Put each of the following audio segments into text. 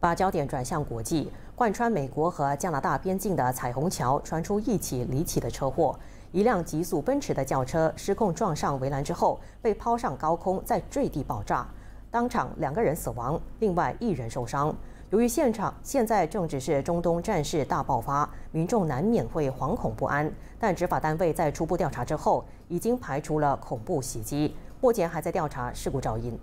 把焦点转向国际，贯穿美国和加拿大边境的彩虹桥传出一起离奇的车祸。一辆急速奔驰的轿车失控撞上围栏之后，被抛上高空，再坠地爆炸，当场2个人死亡，另外1人受伤。由于现在正值是中东战事大爆发，民众难免会惶恐不安。但执法单位在初步调查之后，已经排除了恐怖袭击，目前还在调查事故肇因。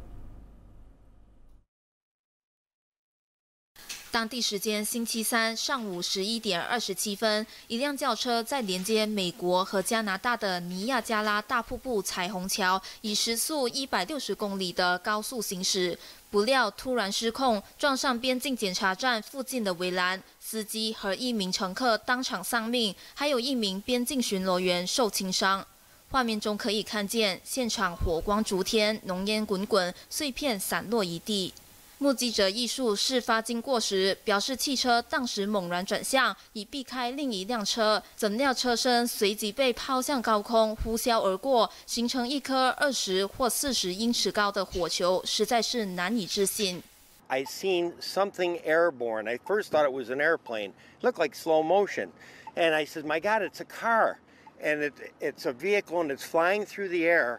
当地时间星期三上午11点27分，一辆轿车在连接美国和加拿大的尼亚加拉大瀑布彩虹桥，以时速160公里的高速行驶，不料突然失控，撞上边境检查站附近的围栏，司机和1名乘客当场丧命，还有1名边境巡逻员受轻伤。画面中可以看见现场火光烛天，浓烟滚滚，碎片散落一地。目击者忆述事发经过时，表示汽车当时猛然转向，以避开另一辆车，怎料车身随即被抛向高空，呼啸而过，形成一颗20或40英尺高的火球，实在是难以置信。 I seen something airborne. I first thought it was an airplane. It looked like slow motion. And I said, my God, it's a car. And it's a vehicle and it's flying through the air.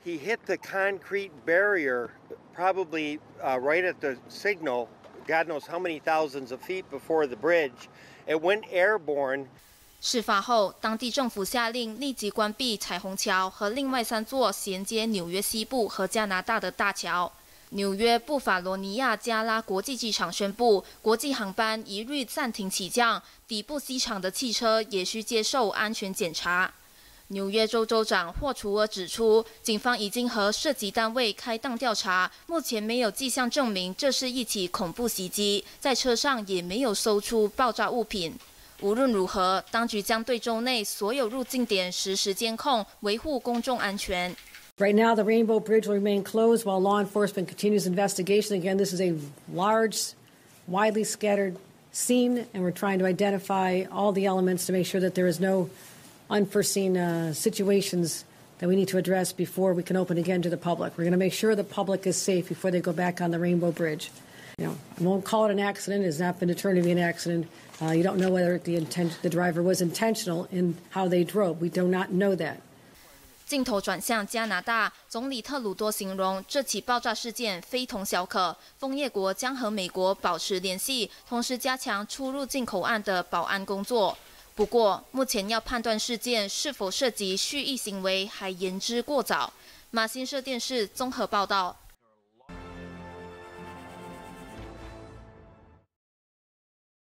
He hit the concrete barrier probably right at the signal, God knows how many thousands of feet before the bridge. It went airborne. 事发后，当地政府下令立即关闭彩虹桥和另外3座衔接纽约西部和加拿大的大桥。纽约布法罗尼亚加拉国际机场宣布，国际航班一律暂停起降，底部机场的汽车也需接受安全检查。 纽约州州长霍楚尔指出，警方已经和涉及单位开档调查，目前没有迹象证明这是一起恐怖袭击，在车上也没有搜出爆炸物品。无论如何，当局将对州内所有入境点实时监控，维护公众安全。 Right now, the Rainbow Bridge will remain closed while law enforcement continues investigation. Again, this is a large, widely scattered scene, and we're trying to identify all the elements to make sure that there is no unforeseen situations that we need to address before we can open again to the public. We're going to make sure the public is safe before they go back on the Rainbow Bridge. You know, I won't call it an accident. It's not been determined to be an accident. You don't know whether the driver was intentional in how they drove. We do not know that. 镜头转向加拿大，总理特鲁多形容这起爆炸事件非同小可，枫叶国将和美国保持联系，同时加强出入境口岸的保安工作。 不过，目前要判断事件是否涉及蓄意行为，还言之过早。马新社电视综合报道。